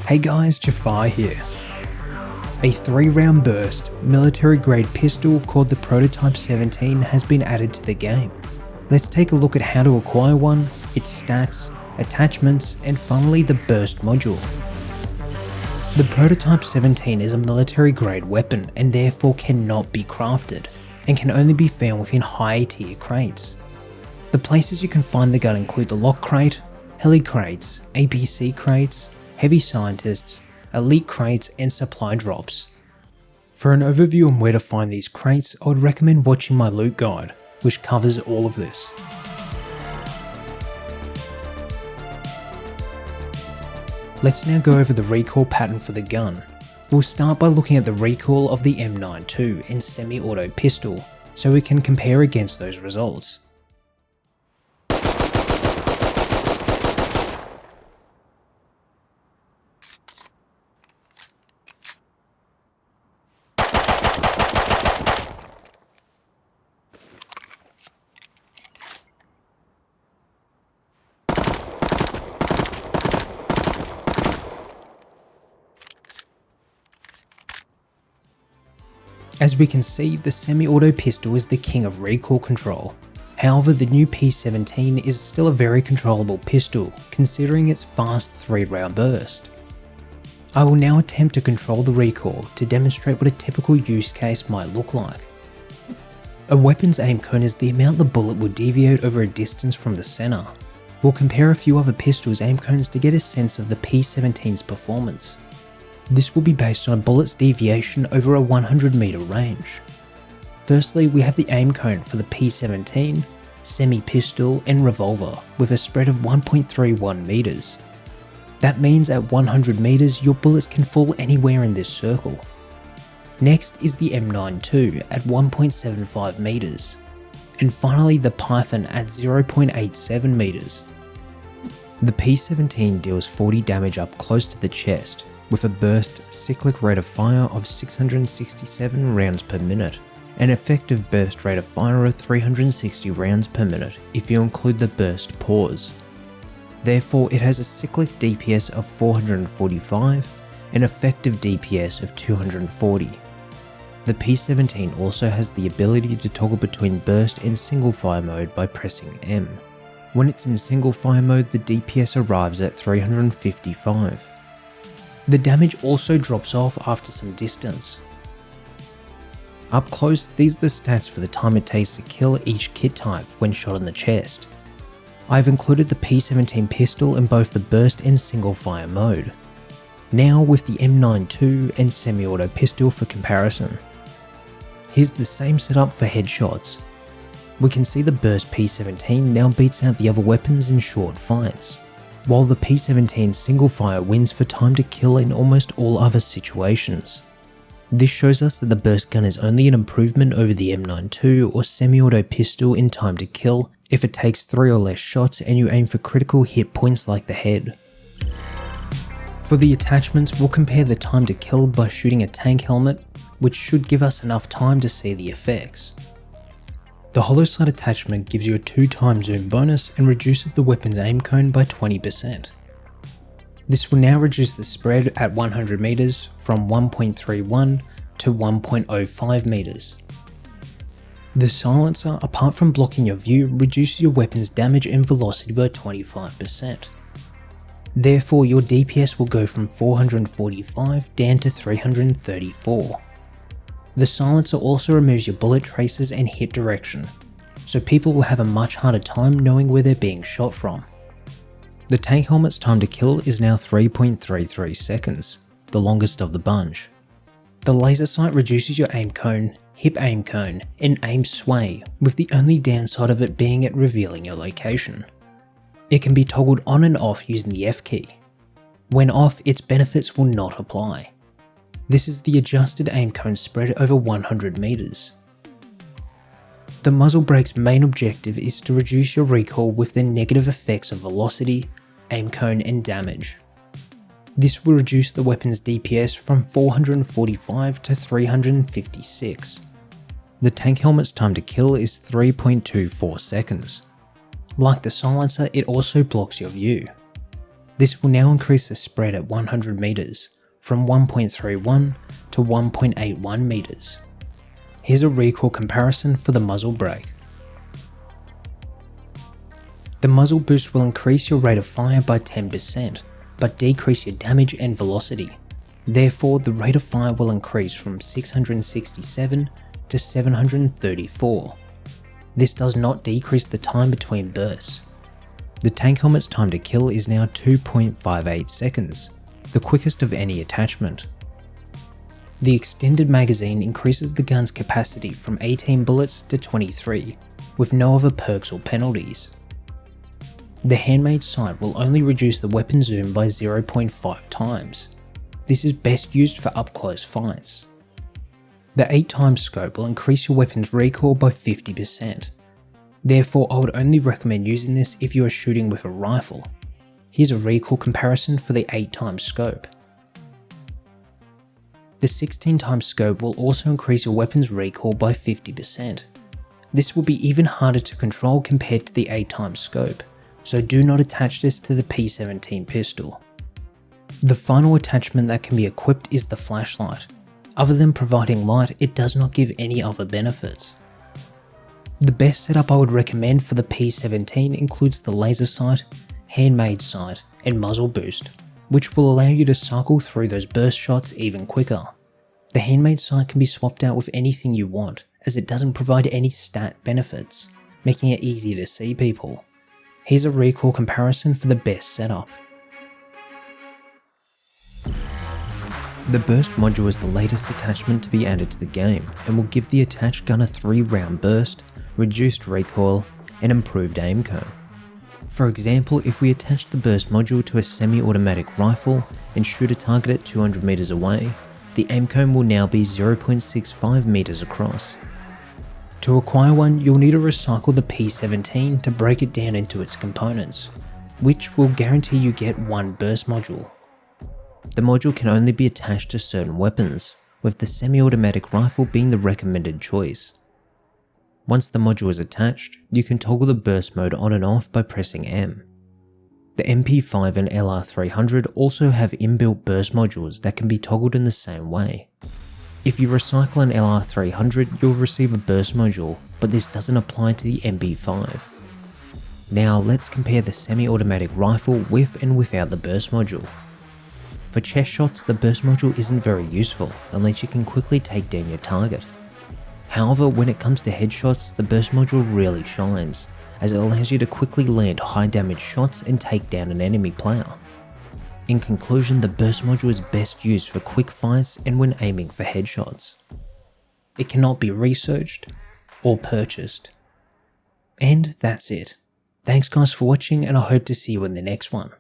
Hey guys, Jfarr here. A 3-round burst, military grade pistol called the Prototype 17 has been added to the game. Let's take a look at how to acquire one, its stats, attachments, and finally the burst module. The Prototype 17 is a military grade weapon and therefore cannot be crafted, and can only be found within higher tier crates. The places you can find the gun include the lock crate, heli crates, APC crates, heavy scientists, elite crates, and supply drops. For an overview on where to find these crates, I would recommend watching my loot guide, which covers all of this. Let's now go over the recoil pattern for the gun. We'll start by looking at the recoil of the M92 and semi-auto pistol, so we can compare against those results. As we can see, the semi-auto pistol is the king of recoil control. However, the new P17 is still a very controllable pistol, considering its fast 3-round burst. I will now attempt to control the recoil to demonstrate what a typical use case might look like. A weapon's aimcone is the amount the bullet will deviate over a distance from the center. We'll compare a few other pistols' aimcones to get a sense of the P17's performance. This will be based on a bullet's deviation over a 100 meter range. Firstly, we have the aimcone for the P17, semi-pistol, and revolver with a spread of 1.31 meters. That means at 100 meters your bullets can fall anywhere in this circle. Next is the M92 at 1.75 meters. And finally the Python at 0.87 meters. The P17 deals 40 damage up close to the chest, with a burst cyclic rate of fire of 667 rounds per minute, and effective burst rate of fire of 360 rounds per minute if you include the burst pause. Therefore, it has a cyclic DPS of 445 and effective DPS of 240. The P17 also has the ability to toggle between burst and single fire mode by pressing M. When it's in single fire mode, the DPS arrives at 355. The damage also drops off after some distance. Up close, these are the stats for the time it takes to kill each kit type when shot in the chest. I've included the P17 pistol in both the burst and single fire mode. Now with the M92 and semi-auto pistol for comparison. Here's the same setup for headshots. We can see the burst P17 now beats out the other weapons in short fights, while the P17 single fire wins for time to kill in almost all other situations. This shows us that the burst gun is only an improvement over the M92 or semi-auto pistol in time to kill if it takes 3 or less shots and you aim for critical hit points like the head. For the attachments, we'll compare the time to kill by shooting a tank helmet, which should give us enough time to see the effects. The Holosight attachment gives you a 2x zoom bonus and reduces the weapon's aimcone by 20%. This will now reduce the spread at 100 meters from 1.31 to 1.05 meters. The silencer, apart from blocking your view, reduces your weapon's damage and velocity by 25%. Therefore, your DPS will go from 445 down to 334. The silencer also removes your bullet traces and hit direction, so people will have a much harder time knowing where they're being shot from. The tank helmet's time to kill is now 3.33 seconds, the longest of the bunch. The laser sight reduces your aim cone, hip aim cone, and aim sway, with the only downside of it being at revealing your location. It can be toggled on and off using the F key. When off, its benefits will not apply. This is the adjusted aim cone spread over 100 meters. The muzzle brake's main objective is to reduce your recoil with the negative effects of velocity, aim cone, and damage. This will reduce the weapon's DPS from 445 to 356. The tank helmet's time to kill is 3.24 seconds. Like the silencer, it also blocks your view. This will now increase the spread at 100 meters from 1.31 to 1.81 meters. Here's a recoil comparison for the muzzle brake. The muzzle boost will increase your rate of fire by 10%, but decrease your damage and velocity. Therefore, the rate of fire will increase from 667 to 734. This does not decrease the time between bursts. The tank helmet's time to kill is now 2.58 seconds, the quickest of any attachment. The extended magazine increases the gun's capacity from 18 bullets to 23, with no other perks or penalties. The Handmade sight will only reduce the weapon zoom by 0.5 times. This is best used for up-close fights. The 8x scope will increase your weapon's recoil by 50%. Therefore, I would only recommend using this if you are shooting with a rifle. Here's a recoil comparison for the 8x scope. The 16x scope will also increase your weapon's recoil by 50%. This will be even harder to control compared to the 8x scope, so do not attach this to the P17 pistol. The final attachment that can be equipped is the flashlight. Other than providing light, it does not give any other benefits. The best setup I would recommend for the P17 includes the laser sight, Handmade sight, and muzzle boost, which will allow you to cycle through those burst shots even quicker. The Handmade sight can be swapped out with anything you want, as it doesn't provide any stat benefits, making it easier to see people. Here's a recoil comparison for the best setup. The burst module is the latest attachment to be added to the game and will give the attached gun a 3-round burst, reduced recoil, and improved Aimcone. For example, if we attach the burst module to a semi-automatic rifle and shoot a target at 200 meters away, the Aimcone will now be 0.65 meters across. To acquire one, you'll need to recycle the P17 to break it down into its components, which will guarantee you get one burst module. The module can only be attached to certain weapons, with the semi-automatic rifle being the recommended choice. Once the module is attached, you can toggle the burst mode on and off by pressing M. The MP5 and LR300 also have inbuilt burst modules that can be toggled in the same way. If you recycle an LR300, you'll receive a burst module, but this doesn't apply to the MP5. Now let's compare the semi-automatic rifle with and without the burst module. For chest shots, the burst module isn't very useful unless you can quickly take down your target. However, when it comes to headshots, the burst module really shines, as it allows you to quickly land high damage shots and take down an enemy player. In conclusion, the burst module is best used for quick fights and when aiming for headshots. It cannot be researched or purchased. And that's it. Thanks guys for watching, and I hope to see you in the next one.